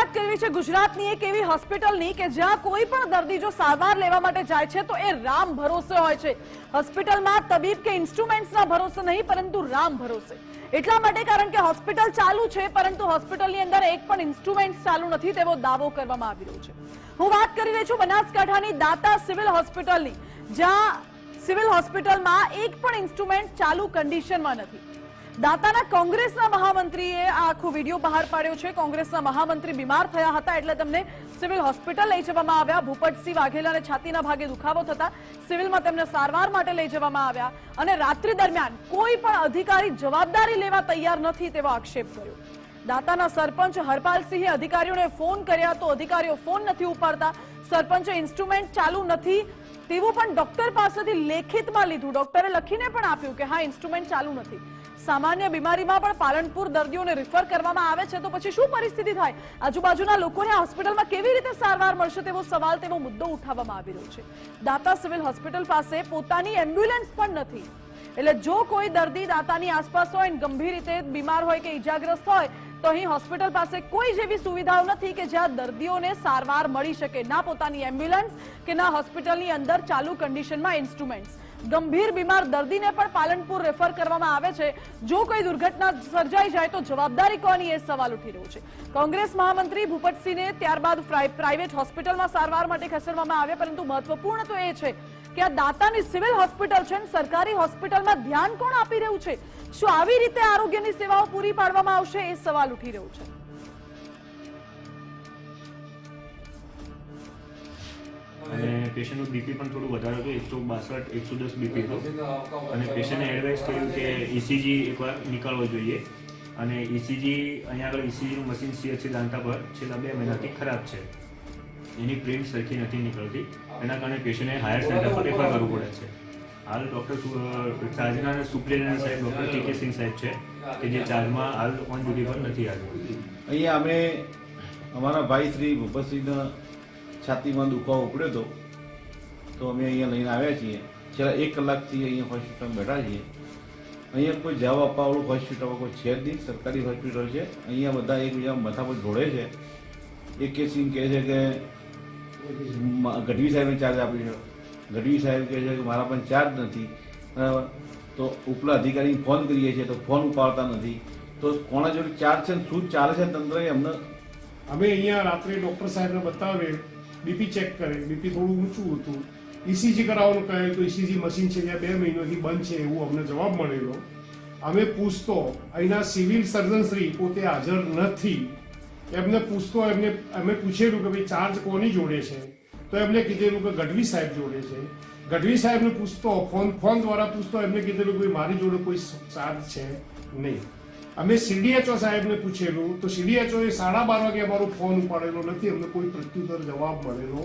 વાત કરવી છે ગુજરાતની એક એવી હોસ્પિટલની કે જ્યાં કોઈ પણ દર્દી જો સારવાર લેવા માટે જાય છે તો એ રામ ભરોસે હોય છે। હોસ્પિટલમાં તબીબ કે ઇન્સ્ટ્રુમેન્ટ્સના ભરોસે નહીં, પરંતુ રામ ભરોસે। એટલા માટે કારણ કે હોસ્પિટલ ચાલુ છે, પરંતુ હોસ્પિટલની અંદર એક પણ ઇન્સ્ટ્રુમેન્ટ ચાલુ નથી તેવો દાવો કરવામાં આવી રહ્યો છે। હું વાત કરી રહી છું બનાસકાંઠાની દાતા સિવિલ હોસ્પિટલની, જ્યાં સિવિલ હોસ્પિટલમાં એક પણ ઇન્સ્ટ્રુમેન્ટ ચાલુ કન્ડિશનમાં નથી। દાતાના કોંગ્રેસના મહામંત્રીએ આ આખો વિડીયો બહાર પાડ્યો છે। કોંગ્રેસના મહામંત્રી બીમાર થયા હતા એટલે તેમને સિવિલ હોસ્પિટલ લઈ જવામાં આવ્યા। ભૂપતસિંહ વાઘેલાને છાતીના ભાગે દુખાવો થતા સિવિલમાં તેમને સારવાર માટે લઈ જવામાં આવ્યા અને રાત્રિ દરમિયાન કોઈ પણ અધિકારી જવાબદારી લેવા તૈયાર નથી તેવો આક્ષેપ કર્યો। દાતાના સરપંચ હરપાલસિંહે અધિકારીઓને ફોન કર્યા તો અધિકારીઓ ફોન નથી ઉપાડતા। સરપંચે ઇન્સ્ટ્રુમેન્ટ ચાલુ નથી તેવું પણ ડોક્ટર પાસેથી લેખિતમાં લીધું। ડોક્ટરે લખીને પણ આપ્યું કે હા ઇન્સ્ટ્રુમેન્ટ ચાલુ નથી। સામાન્ય બીમારીમાં પણ પાલનપુર દર્દીઓને રિફર કરવામાં આવે છે તો પછી શું પરિસ્થિતિ થાય? આજુબાજુના લોકોને હોસ્પિટલમાં કેવી રીતે સારવાર મળશે તેવો સવાલ, તેવો મુદ્દો ઉઠાવવામાં આવી રહ્યો છે। દાતા સિવિલ હોસ્પિટલ પાસે પોતાની એમ્બ્યુલન્સ પણ નથી, એટલે જો કોઈ દર્દી દાતાની આસપાસ હોય, ગંભીર રીતે બીમાર હોય કે ઈજાગ્રસ્ત હોય તો અહીં હોસ્પિટલ પાસે કોઈ જેવી સુવિધાઓ નથી કે જ્યાં દર્દીઓને સારવાર મળી શકે। ના પોતાની એમ્બ્યુલન્સ કે ના હોસ્પિટલની અંદર ચાલુ કન્ડિશનમાં ઇન્સ્ટ્રુમેન્ટ્સ। ગંભીર બીમાર દર્દીને પણ પાલનપુર રેફર કરવામાં આવે છે। જો કોઈ દુર્ઘટના સર્જાઈ જાય તો જવાબદારી કોની, એ સવાલ ઉઠી રહ્યો છે। કોંગ્રેસ મહામંત્રી ભૂપતસિંહને ત્યારબાદ પ્રાઇવેટ હોસ્પિટલમાં સારવાર માટે ખસેડવામાં આવ્યા, પરંતુ મહત્વપૂર્ણ તો એ છે કે આ દાતાની સિવિલ હોસ્પિટલ છે, સરકારી હોસ્પિટલમાં ધ્યાન કોણ આપી રહ્યું છે? શું આવી રીતે આરોગ્યની સેવાઓ પૂરી પાડવામાં આવશે, એ સવાલ ઉઠી રહ્યો છે। અને પેશન્ટનું બીપી પણ થોડું વધારે હતું, 162 110 બીપી હતું અને પેશન્ટને એડવાઇસ કર્યું કે ઇસીજી એકવાર નીકળવો જોઈએ। અને ઇસીજી અહીંયા આગળ ઇસીજીનું મશીન સીએચસી દાંતા પર છેલ્લા 2 મહિનાથી ખરાબ છે, એની પ્રિન્ટ સરખી નથી નીકળતી, એના કારણે પેશન્ટને હાયર સેન્ટર પર રેફર કરવું પડે છે। હાલ ડૉક્ટર ચાર્જના સુપ્રિન્ટેન્ડન્ટ સાહેબ ડૉક્ટર ટીકે સિંહ સાહેબ છે કે જે ચાર્જમાં હાલ ઓન ડ્યુટી પર નથી આવ્યા। અહીંયા અમે અમારા ભાઈ શ્રી ભૂપતસિંહના છાતીમાં દુખાવો ઉપડ્યો હતો તો અમે અહીંયા લઈને આવ્યા છીએ। છેલ્લા 1 કલાકથી અહીંયા હોસ્પિટલમાં બેઠા છીએ। અહીંયા કોઈ જવાબ આપવાવાળું હોસ્પિટલમાં કોઈ છે જ નહીં, સરકારી હોસ્પિટલ છે। અહીંયા બધા એકબીજા માથા પર જોડે છે। એક સિંહ કહે છે કે ગઢવી સાહેબને ચાર્જ આપ્યો છે, ગઢવી સાહેબ કહે છે કે મારા પણ ચાર્જ નથી, બરાબર। તો ઉપલા અધિકારીને ફોન કરીએ છીએ તો ફોન ઉપાડતા નથી, તો કોના જોડે ચાર્જ છે, શું ચાલે છે તંત્રએ અમને? અમે અહીંયા રાત્રે ડૉક્ટર સાહેબને બતાવે, બીપી ચેક કરે, બીપી થોડું ઊંચું હતું, ઇસીજી કરાવવાનું કહે તો ઇસીજી મશીન છે જ્યાં 2 મહિનાથી બંધ છે એવું અમને જવાબ મળેલો। અમે પૂછતો, અહીંના સિવિલ સર્જનશ્રી પોતે હાજર નથી, એમને પૂછતો, અમે પૂછેલું કે ભાઈ ચાર્જ કોની જોડે છે, તો એમને કીધેલું કે ગઢવી સાહેબ જોડે છે। ગઢવી સાહેબને પૂછતો, ફોન દ્વારા પૂછતો, એમને કીધેલું કે મારી જોડે કોઈ ચાર્જ છે નહીં। અમે સીડીએચઓ સાહેબને પૂછેલું તો સીડીએચઓએ 12:30 વાગે અમારો ફોન ઉપાડેલો નથી, અમને કોઈ પ્રત્યુત્તર જવાબ મળેલો